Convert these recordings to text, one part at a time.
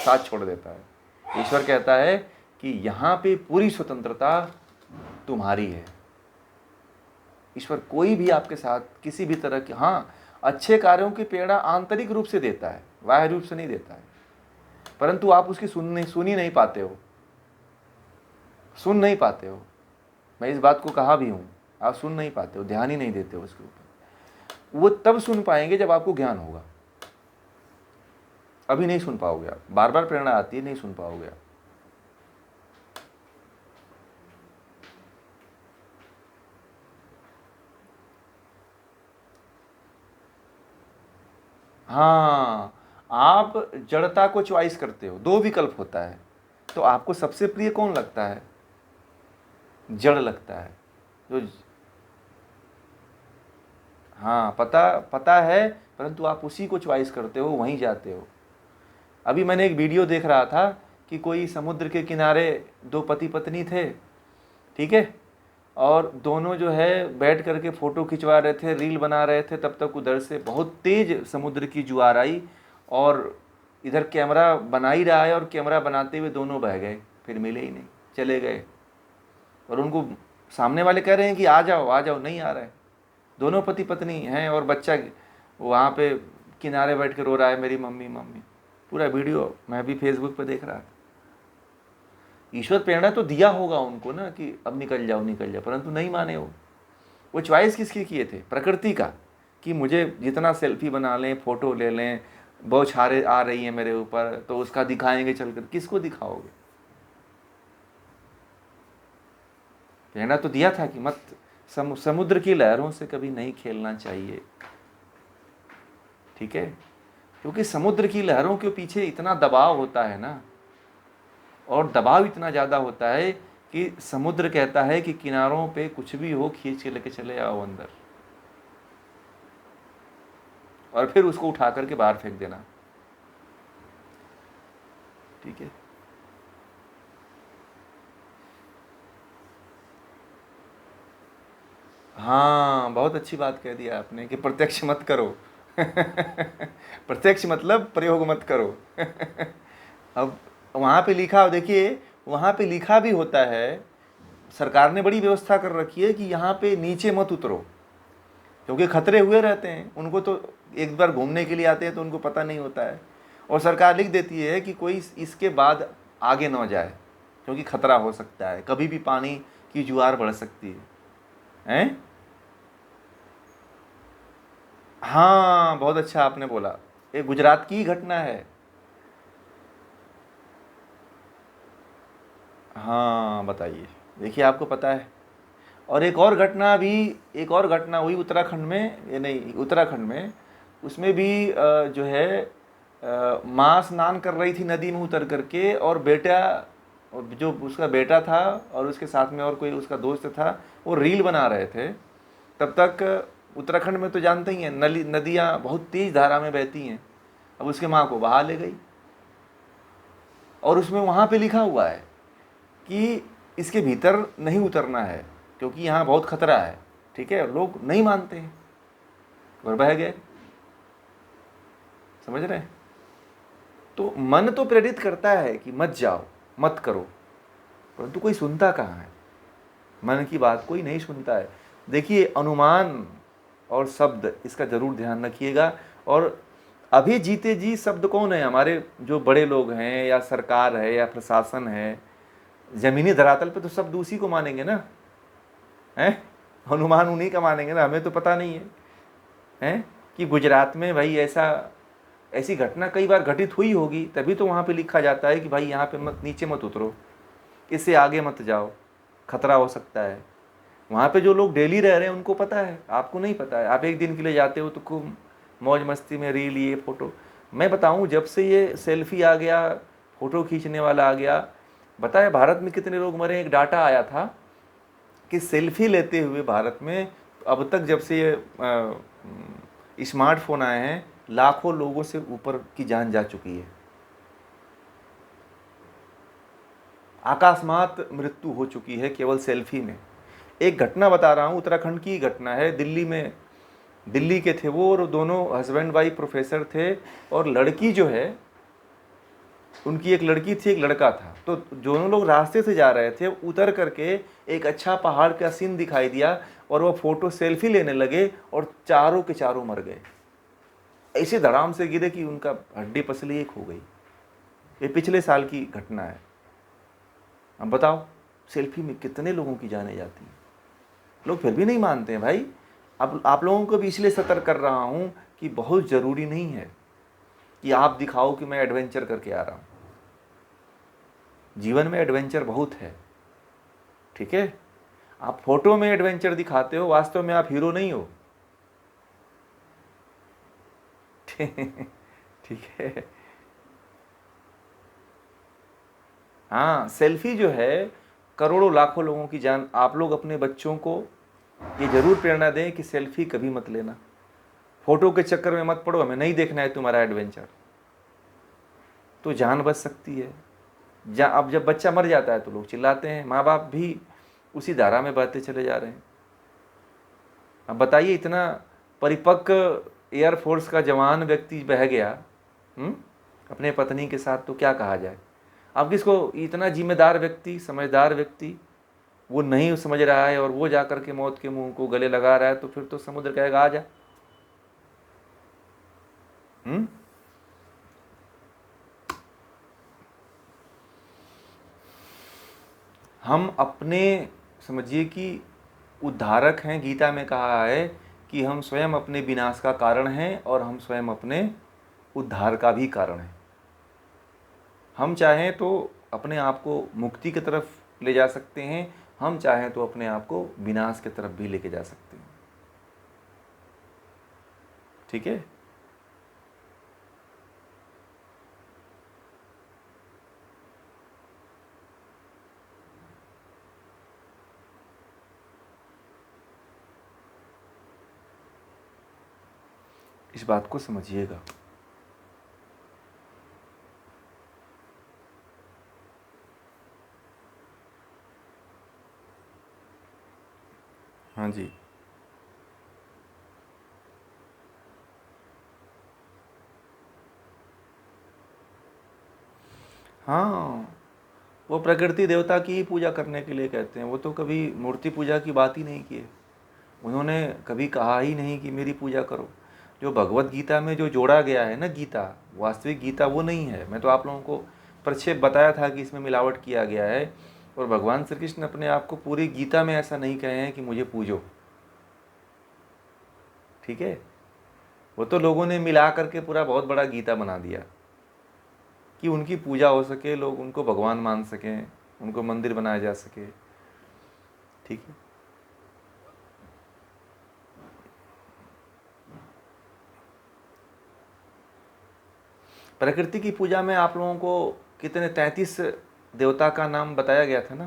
साथ छोड़ देता है। ईश्वर कहता है कि यहाँ पे पूरी स्वतंत्रता तुम्हारी है। ईश्वर कोई भी आपके साथ किसी भी तरह की, हाँ, अच्छे कार्यों की प्रेरणा आंतरिक रूप से देता है, बाह्य रूप से नहीं देता है, परंतु आप उसकी सुन ही नहीं पाते हो, सुन नहीं पाते हो। मैं इस बात को कहा भी हूँ, आप सुन नहीं पाते हो, ध्यान ही नहीं देते हो उसके ऊपर। वो तब सुन पाएंगे जब आपको ज्ञान होगा, अभी नहीं सुन पाओगे आप। बार बार प्रेरणा आती है, नहीं सुन पाओगे आप। हाँ, आप जड़ता को चॉइस करते हो, दो विकल्प होता है, तो आपको सबसे प्रिय कौन लगता है? जड़ लगता है। जो हाँ, पता है, परंतु आप उसी को चॉइस करते हो, वहीं जाते हो। अभी मैंने एक वीडियो देख रहा था कि कोई समुद्र के किनारे दो पति पत्नी थे, ठीक है, और दोनों जो है बैठ करके फ़ोटो खिंचवा रहे थे, रील बना रहे थे। तब तक उधर से बहुत तेज़ समुद्र की जुआर आई और इधर कैमरा बना ही रहा है, और कैमरा बनाते हुए दोनों बह गए, फिर मिले ही नहीं, चले गए। और उनको सामने वाले कह रहे हैं कि आ जाओ आ जाओ, नहीं आ रहे। दोनों पति पत्नी हैं और बच्चा वहाँ पे किनारे बैठ के रो रहा है, मेरी मम्मी मम्मी। पूरा वीडियो मैं भी फेसबुक पे देख रहा था। ईश्वर प्रेरणा तो दिया होगा उनको ना कि अब निकल जाओ निकल जाओ, परंतु नहीं माने वो चॉइस किसकी किए थे? प्रकृति का, कि मुझे जितना सेल्फी बना लें, फ़ोटो ले लें, बौछारें आ रही हैं मेरे ऊपर, तो उसका दिखाएंगे चलकर। किसको दिखाओगे? प्रेरणा तो दिया था कि मत समुद्र की लहरों से कभी नहीं खेलना चाहिए, ठीक है, क्योंकि समुद्र की लहरों के पीछे इतना दबाव होता है ना, और दबाव इतना ज़्यादा होता है कि समुद्र कहता है कि किनारों पे कुछ भी हो, खींच के लेके चले आओ अंदर, और फिर उसको उठा करके बाहर फेंक देना, ठीक है। हाँ, बहुत अच्छी बात कह दिया आपने कि प्रत्यक्ष मत करो। प्रत्यक्ष मतलब प्रयोग मत करो। अब वहाँ पे लिखा, देखिए वहाँ पे लिखा भी होता है, सरकार ने बड़ी व्यवस्था कर रखी है कि यहाँ पे नीचे मत उतरो, क्योंकि खतरे हुए रहते हैं। उनको तो एक बार घूमने के लिए आते हैं तो उनको पता नहीं होता है, और सरकार लिख देती है कि कोई इसके बाद आगे ना जाए, क्योंकि खतरा हो सकता है, कभी भी पानी की जुआर बढ़ सकती है, हैं? हाँ, बहुत अच्छा आपने बोला, ये गुजरात की घटना है। हाँ बताइए, देखिए आपको पता है। और एक और घटना हुई उत्तराखंड में, ये नहीं, उत्तराखंड में, उसमें भी जो है माँ स्नान कर रही थी नदी में उतर करके, और बेटा, जो उसका बेटा था और उसके साथ में और कोई उसका दोस्त था, वो रील बना रहे थे। तब तक उत्तराखंड में तो जानते ही हैं, नदियाँ बहुत तेज़ धारा में बहती हैं। अब उसके माँ को बहा ले गई, और उसमें वहाँ पे लिखा हुआ है कि इसके भीतर नहीं उतरना है, क्योंकि यहाँ बहुत खतरा है, ठीक है। लोग नहीं मानते हैं और बह गए, समझ रहे हैं? तो मन तो प्रेरित करता है कि मत जाओ, मत करो, परंतु कोई सुनता कहाँ है? मन की बात कोई नहीं सुनता है। देखिए, अनुमान और शब्द, इसका जरूर ध्यान रखिएगा। और अभी जीते जी शब्द कौन है? हमारे जो बड़े लोग हैं, या सरकार है, या प्रशासन है, जमीनी धरातल पे तो शब्द उसी को मानेंगे ना, हैं? अनुमान उन्हीं का मानेंगे ना, हमें तो पता नहीं है, हैं? कि गुजरात में भाई ऐसी घटना कई बार घटित हुई होगी, तभी तो वहाँ पे लिखा जाता है कि भाई यहाँ पे मत, नीचे मत उतरो, इससे आगे मत जाओ, खतरा हो सकता है। वहाँ पे जो लोग डेली रह रहे हैं उनको पता है, आपको नहीं पता है। आप एक दिन के लिए जाते हो तो खूब मौज मस्ती में रील, ये फ़ोटो। मैं बताऊँ, जब से ये सेल्फी आ गया, फ़ोटो खींचने वाला आ गया, बताया भारत में कितने लोग मरे। एक डाटा आया था कि सेल्फी लेते हुए भारत में अब तक, जब से ये स्मार्टफोन आए हैं, लाखों लोगों से ऊपर की जान जा चुकी है। अकस्मात मृत्यु हो चुकी है केवल सेल्फी में। एक घटना बता रहा हूँ, उत्तराखंड की घटना है। दिल्ली में, दिल्ली के थे वो, और दोनों हस्बैंड वाइफ प्रोफेसर थे, और लड़की जो है उनकी एक लड़की थी, एक लड़का था। तो दोनों लोग रास्ते से जा रहे थे, उतर करके एक अच्छा पहाड़ का सीन दिखाई दिया और वो फोटो सेल्फी लेने लगे और चारों के चारों मर गए। ऐसे धड़ाम से गिरे कि उनका हड्डी पसली एक हो गई। ये पिछले साल की घटना है। अब बताओ, सेल्फी में कितने लोगों की जाने जाती है। लोग फिर भी नहीं मानते हैं भाई। अब आप लोगों को भी इसलिए सतर्क कर रहा हूं कि बहुत ज़रूरी नहीं है कि आप दिखाओ कि मैं एडवेंचर करके आ रहा हूं। जीवन में एडवेंचर बहुत है, ठीक है। आप फोटो में एडवेंचर दिखाते हो, वास्तव में आप हीरो नहीं हो। ठीक है। हाँ, सेल्फी जो है करोड़ों लाखों लोगों की जान। आप लोग अपने बच्चों को ये जरूर प्रेरणा दें कि सेल्फी कभी मत लेना, फोटो के चक्कर में मत पड़ो, हमें नहीं देखना है तुम्हारा एडवेंचर। तो जान बच सकती है। अब जब बच्चा मर जाता है तो लोग चिल्लाते हैं, माँ बाप भी उसी धारा में बहते चले जा रहे हैं। अब बताइए, इतना परिपक्व एयरफोर्स का जवान व्यक्ति बह गया अपने पत्नी के साथ, तो क्या कहा जाए। अब किसको, इतना जिम्मेदार व्यक्ति, समझदार व्यक्ति, वो नहीं समझ रहा है और वो जाकर के मौत के मुंह को गले लगा रहा है, तो फिर तो समुद्र कहेगा आ जा। हम अपने, समझिए कि उद्धारक हैं। गीता में कहा है कि हम स्वयं अपने विनाश का कारण हैं और हम स्वयं अपने उद्धार का भी कारण हैं। हम चाहें तो अपने आप को मुक्ति की तरफ ले जा सकते हैं, हम चाहें तो अपने आप को विनाश की तरफ भी लेके जा सकते हैं। ठीक है। इस बात को समझिएगा। हाँ जी। हाँ, वो प्रकृति देवता की ही पूजा करने के लिए कहते हैं। वो तो कभी मूर्ति पूजा की बात ही नहीं की है। उन्होंने कभी कहा ही नहीं कि मेरी पूजा करो। जो भगवत गीता में जो जोड़ा गया है ना, गीता, वास्तविक गीता वो नहीं है। मैं तो आप लोगों को प्रक्षेप बताया था कि इसमें मिलावट किया गया है, और भगवान श्री कृष्ण अपने आप को पूरी गीता में ऐसा नहीं कहे हैं कि मुझे पूजो। ठीक है। वो तो लोगों ने मिला करके पूरा बहुत बड़ा गीता बना दिया कि उनकी पूजा हो सके, लोग उनको भगवान मान सकें, उनको मंदिर बनाया जा सके। ठीक है। प्रकृति की पूजा में आप लोगों को कितने 33 देवता का नाम बताया गया था ना।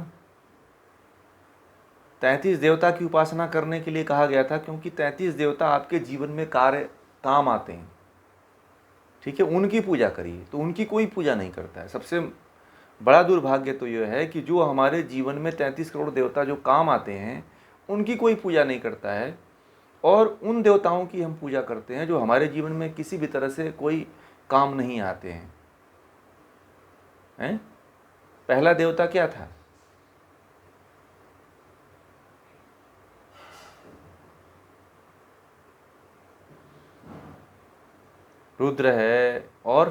33 देवता की उपासना करने के लिए कहा गया था, क्योंकि 33 देवता आपके जीवन में कार्य काम आते हैं। ठीक है, उनकी पूजा करिए। तो उनकी कोई पूजा नहीं करता है। सबसे बड़ा दुर्भाग्य तो यह है कि जो हमारे जीवन में 33 करोड़ देवता जो काम आते हैं, उनकी कोई पूजा नहीं करता है, और उन देवताओं की हम पूजा करते हैं जो हमारे जीवन में किसी भी तरह से कोई काम नहीं आते हैं। पहला देवता क्या था? रुद्र है। और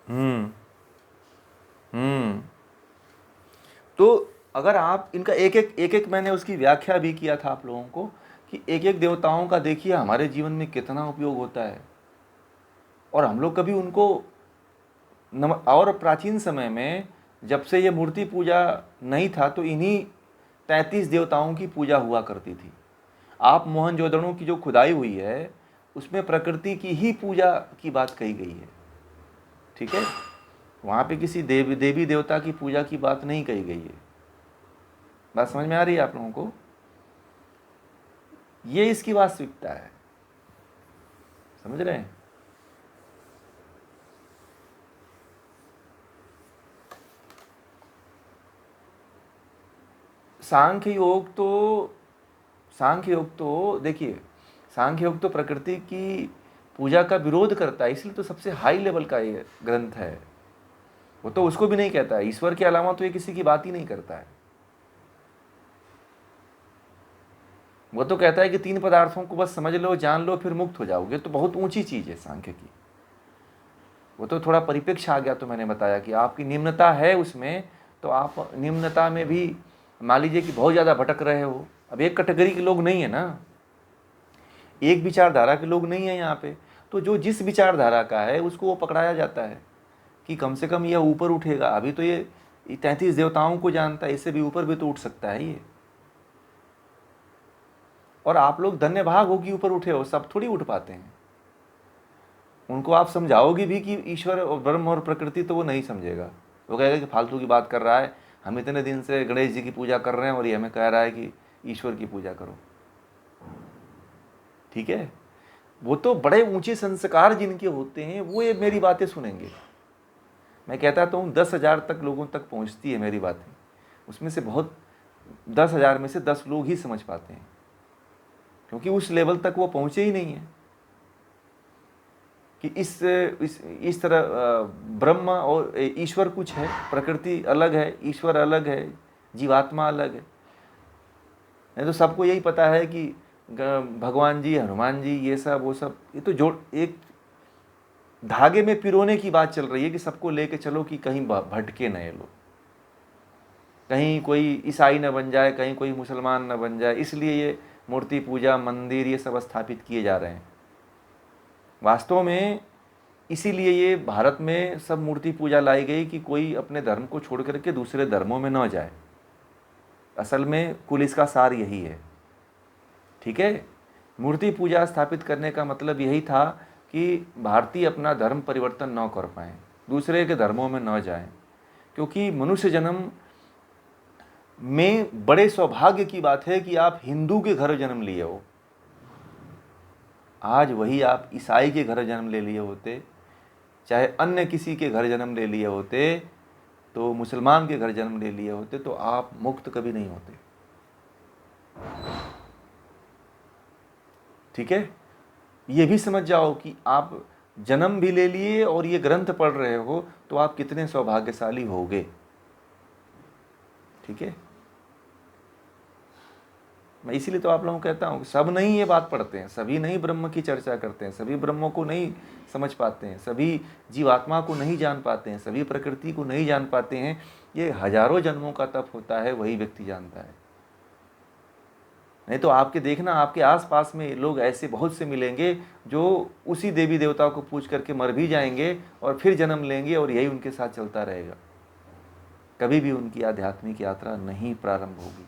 हम्म हम्म तो अगर आप इनका एक एक मैंने उसकी व्याख्या भी किया था आप लोगों को कि एक एक देवताओं का देखिए हमारे जीवन में कितना उपयोग होता है, और हम लोग कभी उनको और प्राचीन समय में जब से ये मूर्ति पूजा नहीं था, तो इन्हीं 33 देवताओं की पूजा हुआ करती थी। आप मोहनजोदड़ो की जो खुदाई हुई है, उसमें प्रकृति की ही पूजा की बात कही गई है। ठीक है। वहाँ पे किसी देवी देवता की पूजा की बात नहीं कही गई है। बात समझ में आ रही है आप लोगों को? ये इसकी वास्तविकता है। समझ रहे हैं? सांख्य योग तो देखिए, सांख्य योग तो प्रकृति की पूजा का विरोध करता है, इसलिए तो सबसे हाई लेवल का ये ग्रंथ है। वो तो उसको भी नहीं कहता है, ईश्वर के अलावा तो ये किसी की बात ही नहीं करता है। वो तो कहता है कि 3 पदार्थों को बस समझ लो, जान लो, फिर मुक्त हो जाओगे। तो बहुत ऊंची चीज है सांख्य की। वो तो थोड़ा परिपेक्ष आ गया। तो मैंने बताया कि आपकी निम्नता है उसमें, तो आप निम्नता में भी मान लीजिए कि बहुत ज़्यादा भटक रहे हो। अब एक कैटेगरी के लोग नहीं है ना, एक विचारधारा के लोग नहीं है यहाँ पे। तो जो जिस विचारधारा का है उसको वो पकड़ाया जाता है कि कम से कम यह ऊपर उठेगा। अभी तो ये 33 देवताओं को जानता है, इससे भी ऊपर भी तो उठ सकता है ये। और आप लोग धन्य भाग हो कि ऊपर उठे हो, सब थोड़ी उठ पाते हैं। उनको आप समझाओगे भी कि ईश्वर और ब्रह्म और प्रकृति, तो वो नहीं समझेगा। वो कहेगा कि फालतू की बात कर रहा है, हम इतने दिन से गणेश जी की पूजा कर रहे हैं और ये हमें कह रहा है कि ईश्वर की पूजा करो। ठीक है, वो तो बड़े ऊंचे संस्कार जिनके होते हैं वो ये मेरी बातें सुनेंगे। मैं कहता तो हूँ 10,000 तक लोगों तक पहुँचती है मेरी बातें, उसमें से बहुत 10,000 में से 10 लोग ही समझ पाते हैं, क्योंकि उस लेवल तक वो पहुँचे ही नहीं है कि इस तरह ब्रह्म और ईश्वर कुछ है, प्रकृति अलग है, ईश्वर अलग है, जीवात्मा अलग है। नहीं तो सबको यही पता है कि भगवान जी, हनुमान जी, ये सब वो सब, ये तो जोड़ एक धागे में पिरोने की बात चल रही है कि सबको लेके चलो कि कहीं भटके न ये लोग, कहीं कोई ईसाई न बन जाए, कहीं कोई मुसलमान न बन जाए। इसलिए ये मूर्ति पूजा, मंदिर, ये सब स्थापित किए जा रहे हैं। वास्तव में इसीलिए ये भारत में सब मूर्ति पूजा लाई गई कि कोई अपने धर्म को छोड़ करके दूसरे धर्मों में न जाए। असल में कुल इसका सार यही है। ठीक है, मूर्ति पूजा स्थापित करने का मतलब यही था कि भारतीय अपना धर्म परिवर्तन न कर पाएँ, दूसरे के धर्मों में न जाएं। क्योंकि मनुष्य जन्म में बड़े सौभाग्य की बात है कि आप हिंदू के घर जन्म लिए हो। आज वही आप ईसाई के घर जन्म ले लिए होते, चाहे अन्य किसी के घर जन्म ले लिए होते, तो मुसलमान के घर जन्म ले लिए होते, तो आप मुक्त कभी नहीं होते। ठीक है, ये भी समझ जाओ कि आप जन्म भी ले लिए और ये ग्रंथ पढ़ रहे हो, तो आप कितने सौभाग्यशाली होगे। ठीक है, मैं इसीलिए तो आप लोगों को कहता हूँ कि सब नहीं ये बात पढ़ते हैं, सभी नहीं ब्रह्म की चर्चा करते हैं, सभी ब्रह्म को नहीं समझ पाते हैं, सभी जीवात्मा को नहीं जान पाते हैं, सभी प्रकृति को नहीं जान पाते हैं। ये हजारों जन्मों का तप होता है, वही व्यक्ति जानता है। नहीं तो आपके देखना, आपके आसपास में लोग ऐसे बहुत से मिलेंगे जो उसी देवी देवता को पूज करके मर भी जाएंगे और फिर जन्म लेंगे और यही उनके साथ चलता रहेगा। कभी भी उनकी आध्यात्मिक यात्रा नहीं प्रारंभ होगी।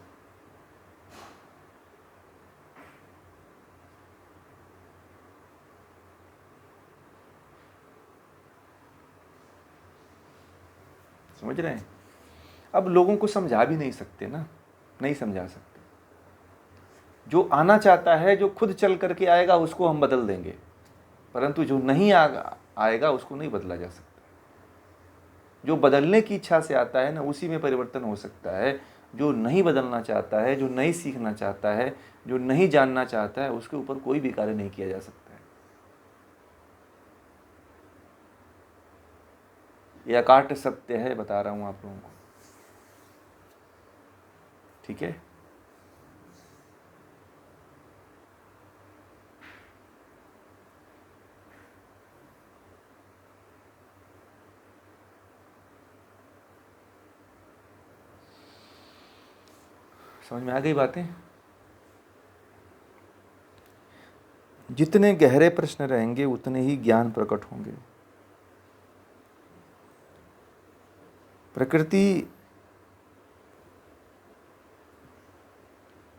समझ रहे हैं? अब लोगों को समझा भी नहीं सकते ना, नहीं समझा सकते। जो आना चाहता है, जो खुद चल करके आएगा, उसको हम बदल देंगे, परंतु जो नहीं आएगा उसको नहीं बदला जा सकता। जो बदलने की इच्छा से आता है ना, उसी में परिवर्तन हो सकता है। जो नहीं बदलना चाहता है, जो नहीं सीखना चाहता है, जो नहीं जानना चाहता है, उसके ऊपर कोई भी कार्य नहीं किया जा सकता है। यह अकाट्य सत्य है, बता रहा हूं आप लोगों को। ठीक है, समझ में आ गई बातें? जितने गहरे प्रश्न रहेंगे उतने ही ज्ञान प्रकट होंगे। प्रकृति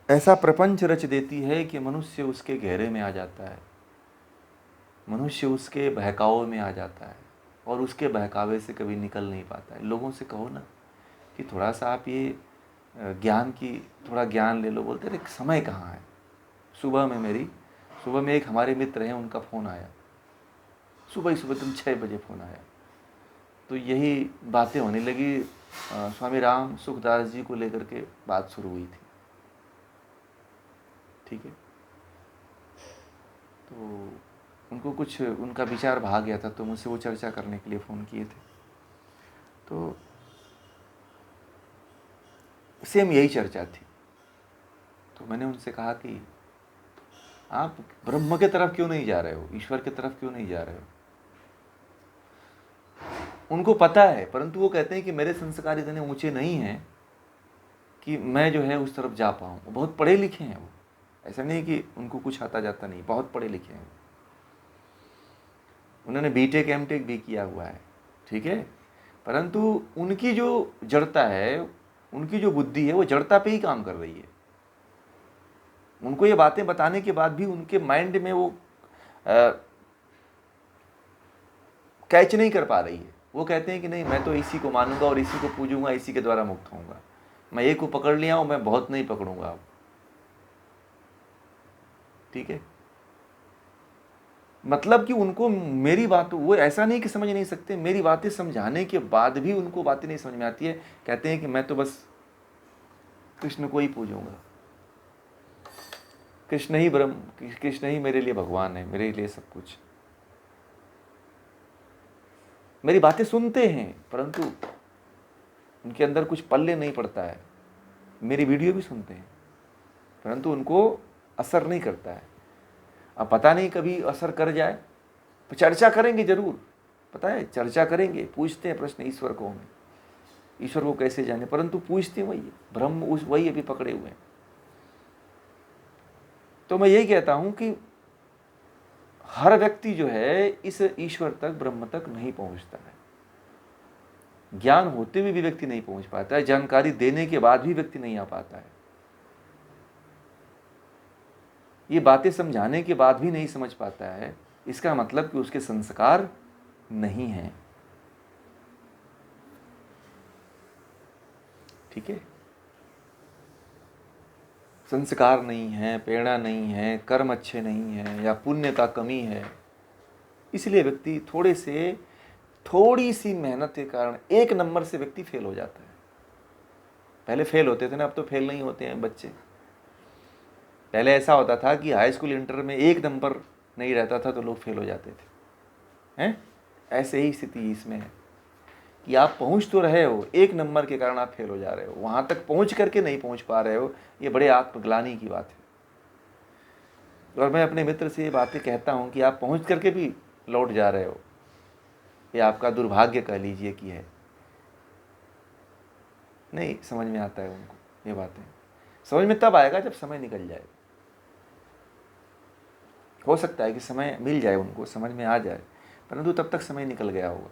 ऐसा प्रपंच रच देती है कि मनुष्य उसके गहरे में आ जाता है, मनुष्य उसके बहकावे में आ जाता है और उसके बहकावे से कभी निकल नहीं पाता है। लोगों से कहो ना कि थोड़ा सा आप ये ज्ञान की थोड़ा ज्ञान ले लो, बोलते अरे समय कहाँ है। सुबह में एक हमारे मित्र हैं, उनका फ़ोन आया, सुबह ही सुबह तुम 6 बजे फ़ोन आया। तो यही बातें होने लगी, स्वामी राम सुखदास जी को लेकर के बात शुरू हुई थी। ठीक है, तो उनको कुछ उनका विचार भाग गया था, तो मुझसे वो चर्चा करने के लिए फ़ोन किए थे। तो सेम यही चर्चा थी। तो मैंने उनसे कहा कि आप ब्रह्म की तरफ क्यों नहीं जा रहे हो, ईश्वर की तरफ क्यों नहीं जा रहे हो? उनको पता है, परंतु वो कहते हैं कि मेरे संस्कार इतने ऊंचे नहीं हैं कि मैं जो है उस तरफ जा पाऊँ। वो बहुत पढ़े लिखे हैं, वो ऐसा नहीं कि उनको कुछ आता जाता नहीं, बहुत पढ़े लिखे हैं। उन्होंने बीटेक एमटेक भी किया हुआ है, ठीक है, परंतु उनकी जो जड़ता है, उनकी जो बुद्धि है, वो जड़ता पे ही काम कर रही है। उनको ये बातें बताने के बाद भी उनके माइंड में वो कैच नहीं कर पा रही है। वो कहते हैं कि नहीं, मैं तो इसी को मानूंगा और इसी को पूजूंगा, इसी के द्वारा मुक्त होऊंगा। मैं एक को पकड़ लिया हूं, मैं बहुत नहीं पकड़ूंगा अब, ठीक है। मतलब कि उनको मेरी बात, वो ऐसा नहीं कि समझ नहीं सकते, मेरी बातें समझाने के बाद भी उनको बातें नहीं समझ में आती है। कहते हैं कि मैं तो बस कृष्ण को ही पूजूंगा, कृष्ण ही ब्रह्म, कृष्ण ही मेरे लिए भगवान है, मेरे लिए सब कुछ। मेरी बातें सुनते हैं परंतु उनके अंदर कुछ पल्ले नहीं पड़ता है। मेरी वीडियो भी सुनते हैं परंतु उनको असर नहीं करता है। अब पता नहीं कभी असर कर जाए, तो चर्चा करेंगे जरूर, पता है, चर्चा करेंगे, पूछते हैं प्रश्न ईश्वर को, हमें ईश्वर को कैसे जाने, परंतु पूछते वही है, ब्रह्म उस वही अभी पकड़े हुए हैं। तो मैं यही कहता हूं कि हर व्यक्ति जो है इस ईश्वर तक, ब्रह्म तक नहीं पहुंचता है। ज्ञान होते हुए भी व्यक्ति नहीं पहुंच पाता है, जानकारी देने के बाद भी व्यक्ति नहीं आ पाता है, ये बातें समझाने के बाद भी नहीं समझ पाता है। इसका मतलब कि उसके संस्कार नहीं हैं, ठीक है। संस्कार नहीं है, प्रेरणा नहीं है, कर्म अच्छे नहीं है, या पुण्य का कमी है, इसलिए व्यक्ति थोड़ी सी मेहनत के कारण एक नंबर से व्यक्ति फेल हो जाता है। पहले फेल होते थे ना, अब तो फेल नहीं होते हैं बच्चे। पहले ऐसा होता था कि हाई स्कूल इंटर में एक नंबर नहीं रहता था तो लोग फेल हो जाते थे, हैं? ऐसे ही स्थिति इसमें है कि आप पहुंच तो रहे हो, एक नंबर के कारण आप फेल हो जा रहे हो, वहां तक पहुंच करके नहीं पहुंच पा रहे हो। ये बड़े आत्मग्लानि की बात है। और मैं अपने मित्र से ये बातें कहता हूं कि आप पहुंच करके भी लौट जा रहे हो, ये आपका दुर्भाग्य कह लीजिए कि है। नहीं समझ में आता है उनको, ये बातें समझ में तब आएगा जब समय निकल जाए। हो सकता है कि समय मिल जाए, उनको समझ में आ जाए, परंतु तब तक समय निकल गया होगा।